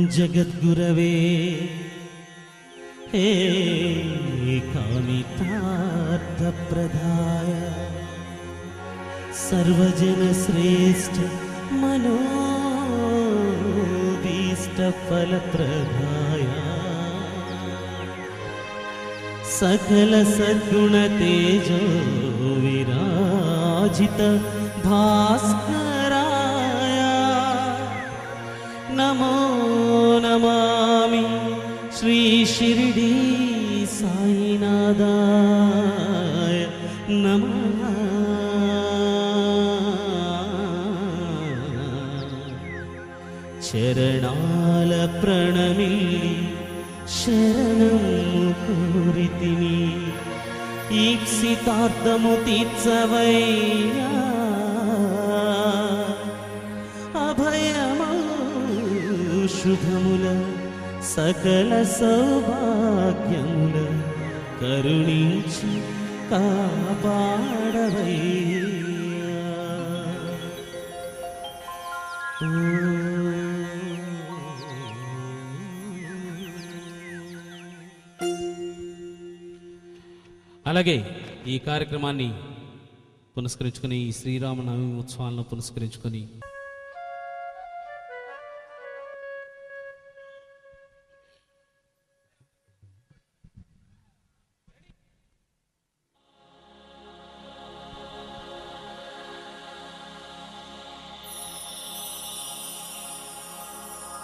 जगद्गुरवे हे कामितार्थप्रदाय सर्वजनश्रेष्ठ मनोभीष्टफलप्रदाय सकल सद्गुणतेजो विराजित भास्कराय नमो नमामि श्री शिरडी साईनाथाय नमः। चरणाल प्रणमिल्लि शरणं कोरितिनि ఈప్సితార్థము తీర్చవయ్యా అభయము శుభముల సకల సౌభాగ్యముల కరుణించి కాపాడవయ్యా। అలాగే ఈ కార్యక్రమాన్ని పునస్కరించుకొని ఈ శ్రీరామనవమి ఉత్సవాలను పునస్కరించుకొని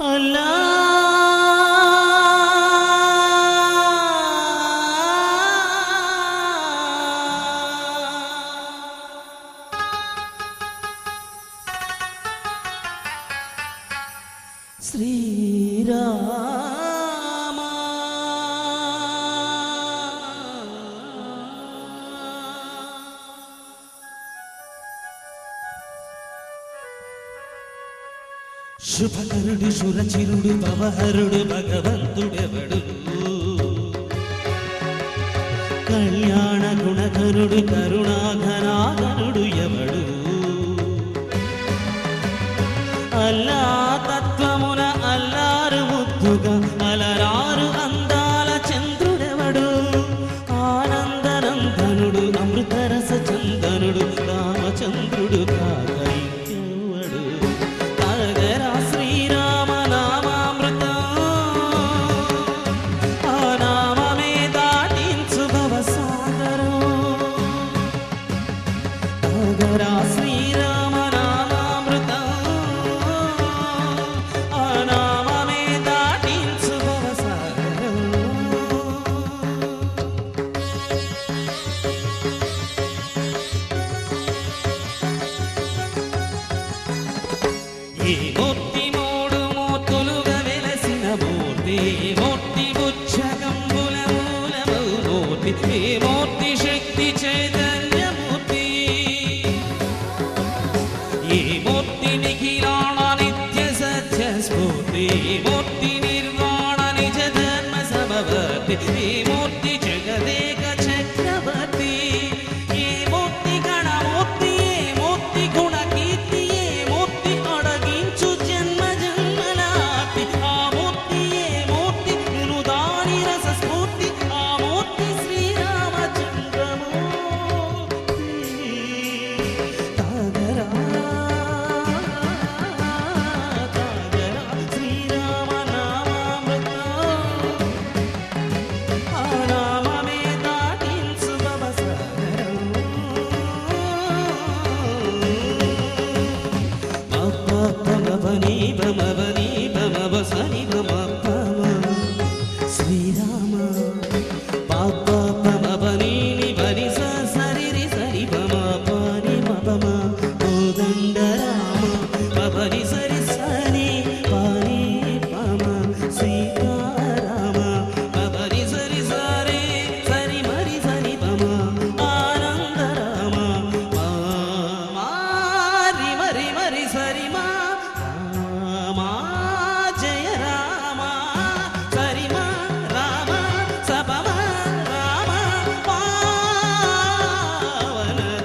అల్లా శ్రీరామ శుభకరుడు సురచిరుడు భవహరుడు భగవంతుడెవడు కళ్యాణ గుణకరుడు కరుణాఘనాఘనుడు ఎవడు అల్లా తత్వమున అల్లారు ముద్దుగా అలరారు అందాల చంద్రుడెవడు ఆనందనందనుడు అమృతరస చందనుడు రామచంద్రుడు కాక ఇంకెవడు తాగరా శ్రీరామ నామామృతం ఆ నామమే దాటించు భవసాగరం తాగరా శ్రీరామ నామామృతం ఆ నామమే దాటించు భవసాగరం। ఈ మూర్తి మూడు మూర్తులుగా వెలసిన మూర్తి మూర్తి బుచ్చకంబుల మూలమౌ మూర్తి ఈ మూర్తి శక్తి చైతన్యమూర్తి ఈ మూర్తి నిఖిలాణ నిత్య సత్య స్ఫూర్తి ఈ మూర్తి నిర్వాణ నిజ ధర్మ సమవర్తి ఈ మూర్తి జగదేక చక్రవర్తి ఈ మూర్తి గణమూర్తి ఏ మూర్తి గుణ కీర్తి ఏ మూర్తి అడగించు జన్మ జన్మలార్తి ఆ మూర్తి ఏ మూర్తి వినుదాని రస స్ఫూర్తి ఆ మూర్తి శ్రీరామచంద్రమూర్తి తాగరా తాగరా శ్రీరామ నామామృతం ఆ నామమే దాటించు భవసాగరం। మపపమవని బమవని బమవసని బమపమ శ్రీరామ పాపపమవని నివని సరిరి సరి బమ పాని మపమ కోదండ రామ పవని సరి సని పాని పమ సీతారామ పవని సరి సరే సరి మరి సరి పమ ఆనంద రామ మారి మరి మరి సరి మా రామ జయ రామ సరి మా రామ సపమ రామ పావన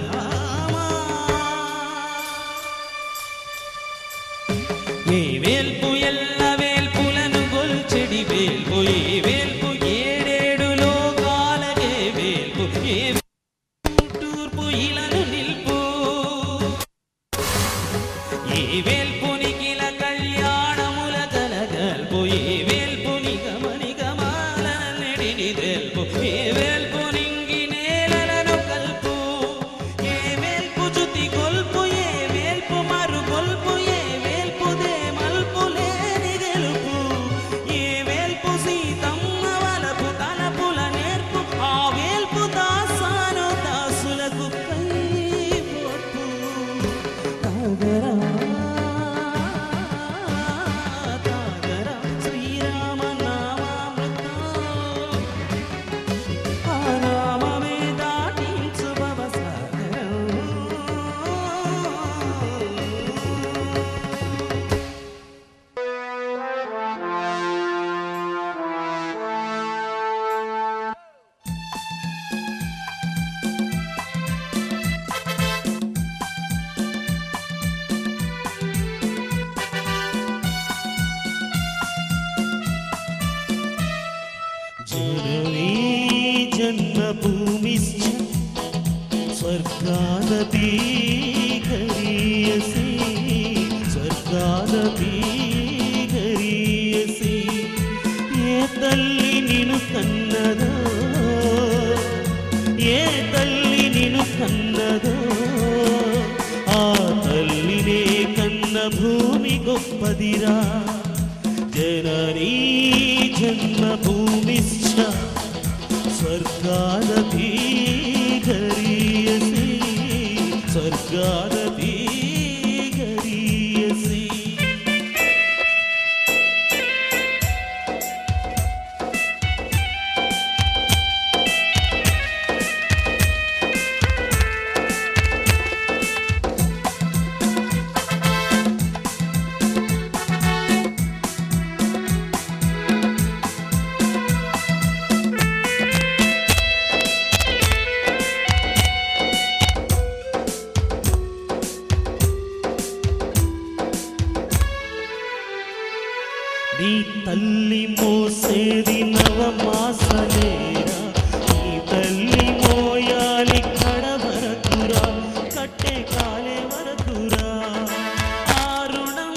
ధామ। ఏ వేల్పు ఎల్ల వేల్పులను ఈ వేల్పు నిఖిల కళ్యాణముల కలగల్పు ఈ వేల్పు నిగమనిగమాల నెడిని తెల్పు ఈ వేల్పు నింగి నేలలను కల్పు ఏ వేల్పు చుతి గొల్పు ఏ వేల్పు మరు గొల్పు ఏ వేల్పు దే మల్పు లేని గెలుపు ఏ వేల్పు సీతమ్మ వలపు తలపుల నేర్పు ఆ వేల్పు దాసాను దాసులకు కైపోర్పు తాగరా తాగరా శ్రీరామ నామామృతం ఆ నామమే దాటించు భవసాగరం जननी जन्मभूमिश्च स्वर्गादपि गरीयसी स्वर्गादपि गरीयसी ये तल्ली निनु कन्नदो ये तल्ली निनु कन्नदो आ तल्लिने कन्न भूमि गोप्पदिरा जननी जन्मभूमिश्च स्वर्गादपि गरीयसी स्वर्गादपि गरीयसी నీ తల్లి మోసేది నవమాసలేరా నీ తల్లి మోయాలి కడ వరకురా కట్టే కాలే వరకురా ఆ రుణం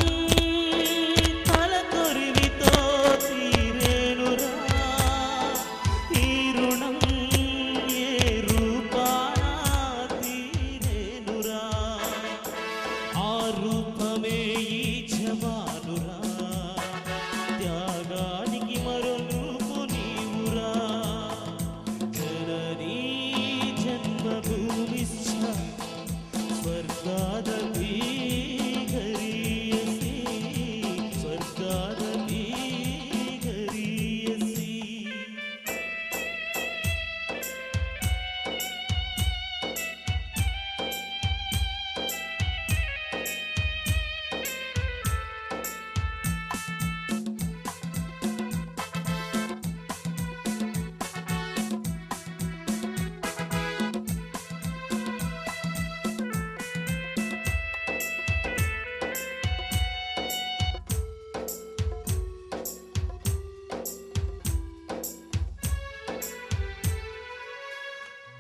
తల కొరివితో తీరేనురా ఈ రుణం ఏ రూపాన తీరేనురా ఆ రూపమే ఈ జవానురా త్యాగానికి మరో రూపు నీవురా జననీ జన్మభూమిశ్చ స్వర్గాదపి గరీయసి స్వర్గాదపి గరీయసి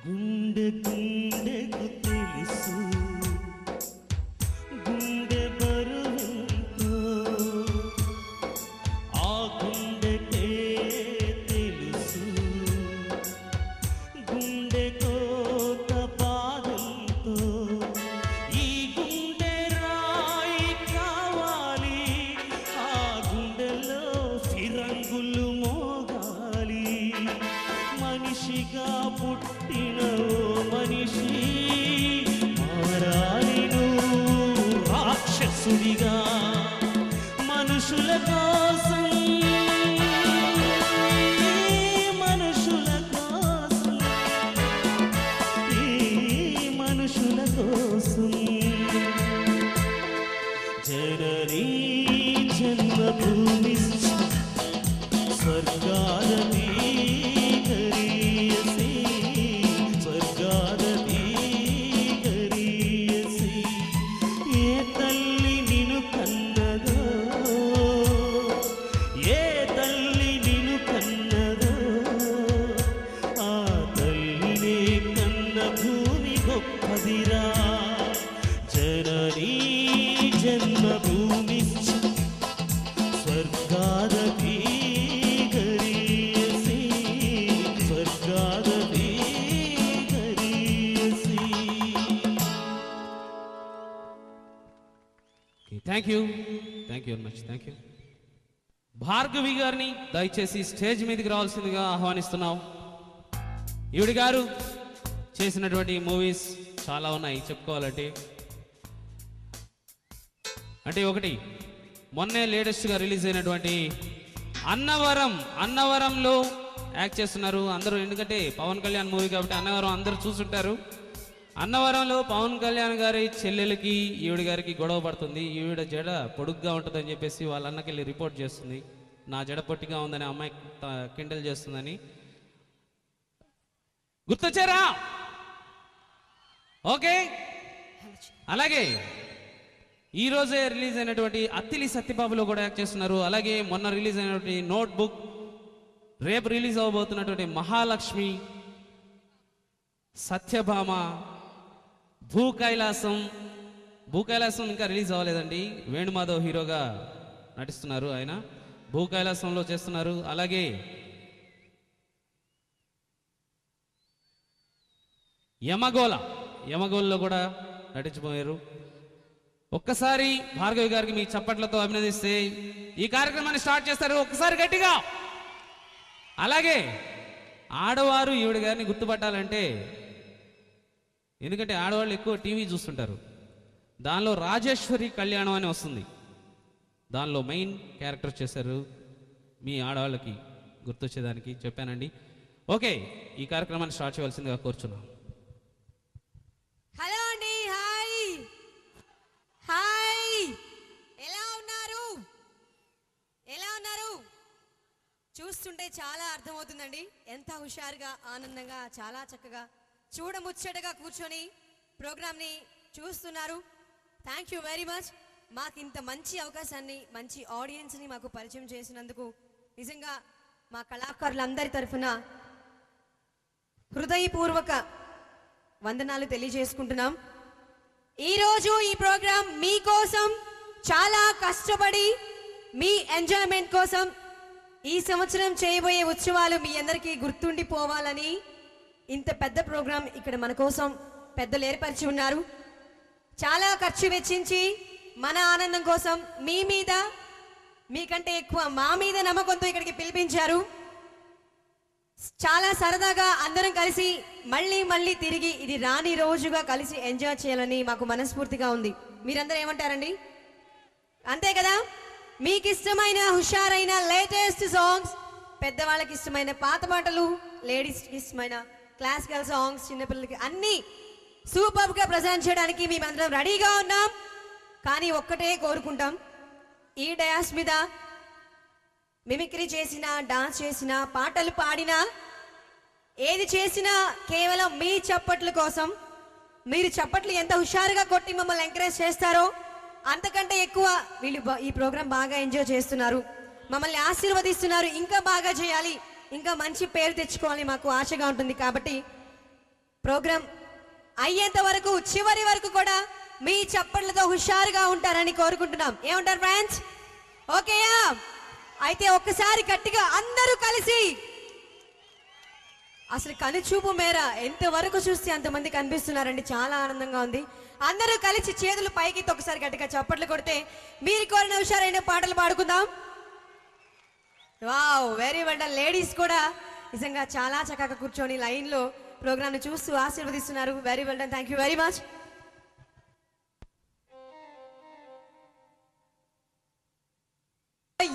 గుండె గుండెకు తెలుసు గుండె బరువెంతో ఆ గుండెకే తెలుసు గుండె కోత బాధంతో ఈ గుండె రాయి కావాలి ఆ గుండెలో ఫిరంగులు మోగాలి మనిషిగా పుట్టిన ఓ మనిషి మారాలి నువ్వు రాక్షసుడిగా మనుషుల కోసం మనుషుల కోసం ఈ మనుషుల కోసం జననీ జన్మభూమిశ్చ స్వర్గాదపి గరీయసి స్వర్గాదపి గరీయసి ఏ తల్లి నిను కన్నదో ఏ తల్లి నిను కన్నదో ఆ తల్లినే కన్న భూమి గొప్పదిరా జననీ जन्मभूमिश्च स्वर्गादपि गरीयसी स्वर्गादपि गरीयसी. Thank you very much. Thank you. Bhargavi గారిని దయచేసి స్టేజ్ మీదకి రావాల్సిందిగా ఆహ్వానిస్తున్నాం. ఈవిడ గారు చేసినటువంటి మూవీస్ చాలా ఉన్నాయి చెప్పుకోవాలంటే. అంటే ఒకటి మొన్నే లేటెస్ట్గా రిలీజ్ అయినటువంటి అన్నవరంలో యాక్ట్ చేస్తున్నారు అందరూ. ఎందుకంటే పవన్ కళ్యాణ్ మూవీ కాబట్టి అన్నవరం అందరూ చూసుంటారు. అన్నవరంలో పవన్ కళ్యాణ్ గారి చెల్లెలకి ఈవిడ గారికి గొడవ పడుతుంది. ఈవిడ జడ పొడుగ్గా ఉంటుందని చెప్పేసి వాళ్ళ అన్నకి వెళ్ళి రిపోర్ట్ చేస్తుంది. నా జడ పొట్టిగా ఉందని అమ్మాయి కిండల్ చేస్తుందని. గుర్తొచ్చారా? ఓకే. అలాగే ఈరోజే రిలీజ్ అయినటువంటి అత్తిలి సత్యబాబులో కూడా యాక్ట్ చేస్తున్నారు. అలాగే మొన్న రిలీజ్ అయినటువంటి నోట్బుక్, రేపు రిలీజ్ అవ్వబోతున్నటువంటి మహాలక్ష్మి, సత్యభామ, భూ కైలాసం ఇంకా రిలీజ్ అవ్వలేదండి. వేణుమాధవ్ హీరోగా నటిస్తున్నారు ఆయన. భూ కైలాసంలో చేస్తున్నారు. అలాగే యమగోల్లో కూడా నటించిపోయారు. ఒక్కసారి భార్గవి గారికి మీ చప్పట్లతో అభినందిస్తే ఈ కార్యక్రమాన్ని స్టార్ట్ చేస్తారు. ఒక్కసారి గట్టిగా. అలాగే ఆడవారు ఈవిడ గారిని గుర్తుపట్టాలంటే, ఎందుకంటే ఆడవాళ్ళు ఎక్కువ టీవీ చూస్తుంటారు. దానిలో రాజేశ్వరి కళ్యాణం అని వస్తుంది. దానిలో మెయిన్ క్యారెక్టర్ చేశారు. మీ ఆడవాళ్ళకి గుర్తొచ్చేదానికి చెప్పానండి. ఓకే, ఈ కార్యక్రమాన్ని స్టార్ట్ చేయవలసిందిగా కోరుచున్నాం. హలో అండి. Hi hi. ఎలా ఉన్నారు? చూస్తుంటే చాలా అర్థమవుతుందండి. ఎంత హుషారుగా, ఆనందంగా, చాలా చక్కగా, చూడముచ్చటగా కూర్చొని ప్రోగ్రామ్ని చూస్తున్నారు. Thank you very much. మాకు ఇంత మంచి అవకాశాన్ని, మంచి ఆడియన్స్ని మాకు పరిచయం చేసినందుకు నిజంగా మా కళాకారులందరి తరఫున హృదయపూర్వక వందనాలు తెలియజేసుకుంటున్నాం. ఈరోజు ఈ ప్రోగ్రాం మీకోసం చాలా కష్టపడి మీ ఎంజాయ్మెంట్ కోసం ఈ సంవత్సరం చేయబోయే ఉత్సవాలు మీ అందరికీ గుర్తుండిపోవాలని ఇంత పెద్ద ప్రోగ్రాం ఇక్కడ మన కోసం పెద్దలు ఏర్పరిచి ఉన్నారు. చాలా ఖర్చు వెచ్చించి మన ఆనందం కోసం మీ మీద, మీకంటే ఎక్కువ మా మీద నమ్మకంతో ఇక్కడికి పిలిపించారు. చాలా సరదాగా అందరం కలిసి మళ్ళీ తిరిగి ఇది రాని రోజుగా కలిసి ఎంజాయ్ చేయాలని మాకు మనస్ఫూర్తిగా ఉంది. మీరందరూ ఏమంటారండి? అంతే కదా? మీకు ఇష్టమైన హుషారైన లేటెస్ట్ సాంగ్స్, పెద్దవాళ్ళకి ఇష్టమైన పాత పాటలు, లేడీస్కి ఇష్టమైన క్లాసికల్ సాంగ్స్, చిన్నపిల్లలకి అన్నీ సూపర్గా ప్రజెంట్ చేయడానికి మేమందరం రెడీగా ఉన్నాం. కానీ ఒక్కటే కోరుకుంటాం, ఈ డయాస్ మీద మిమిక్రీ చేసినా, డాన్స్ చేసినా, పాటలు పాడినా, ఏది చేసినా కేవలం మీ చప్పట్ల కోసం. మీరు చప్పట్లు ఎంత హుషారుగా కొట్టి మమ్మల్ని ఎంకరేజ్ చేస్తారో అంతకంటే ఎక్కువ వీళ్ళు ఈ ప్రోగ్రాం బాగా ఎంజాయ్ చేస్తున్నారు, మమ్మల్ని ఆశీర్వదిస్తున్నారు. ఇంకా బాగా చేయాలి, ఇంకా మంచి పేరు తెచ్చుకోవాలి మాకు ఆశగా ఉంటుంది. కాబట్టి ప్రోగ్రాం అయ్యేంత వరకు, చివరి వరకు కూడా మీ చప్పట్లతో హుషారుగా ఉంటారని కోరుకుంటున్నాం. ఏమంటారు ఫ్రెండ్స్? ఓకేయా? అయితే ఒక్కసారి గట్టిగా అందరూ కలిసి, అసలు కనుచూపు మేర ఎంతవరకు చూస్తే అంతమంది కనిపిస్తున్నారండి. చాలా ఆనందంగా ఉంది. అందరూ కలిసి చేతులు పైకి ఒకసారి గట్టిగా చప్పట్లు కొడితే మీరు కోరిన హుషారైన పాటలు పాడుకుందాం. Wow, very well done. Ladies కూడా నిజంగా చాలా చక్కగా కూర్చొని లైన్లో ప్రోగ్రామ్ని చూస్తూ ఆశీర్వదిస్తున్నారు. Very well done. Thank you very much.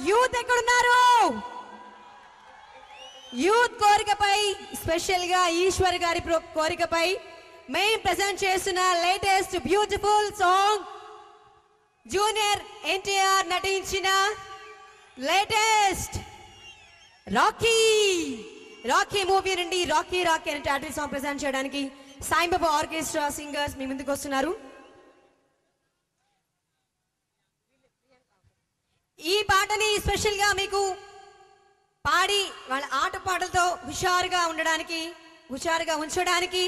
Youth ఎక్కడున్నారు? యూత్ కోరికపై, స్పెషల్ గా ఈశ్వర్ గారి కోరికపై మేము ప్రెజెంట్ చేస్తున్న latest beautiful song, junior NTR నటించిన లేటెస్ట్ రాకీ మూవీ నుండి రాకీ అనే టైటిల్ సాంగ్ ప్రెజెంట్ చేయడానికి సాయిబాబా ఆర్కెస్ట్రా సింగర్స్ మీ ముందుకు వస్తున్నారు. ఈ పాటని స్పెషల్ గా మీకు పాడి వాళ్ళ ఆట పాటలతో హుషారుగా ఉంచడానికి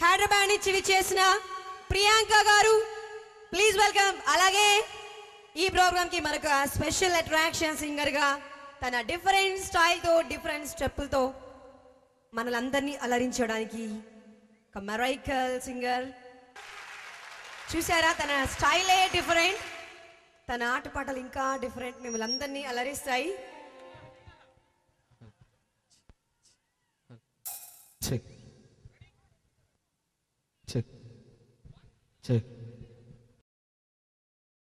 హైదరాబాద్ నుంచి చేసిన ప్రియాంక గారు, ప్లీజ్ వెల్కమ్. అలాగే ఈ ప్రోగ్రామ్ కి మనకు స్పెషల్ అట్రాక్షన్ సింగర్ గా తన డిఫరెంట్ స్టైల్ తో డిఫరెంట్ స్టెప్పులతో మనలందరినీ అలరించడానికి ఒక మెరైకల్ సింగర్. చూసారా, తన స్టైలే డిఫరెంట్, తన ఆటపాటలు ఇంకా డిఫరెంట్, మిమ్మల్ని అందరినీ అలరిస్తాయి. Check check check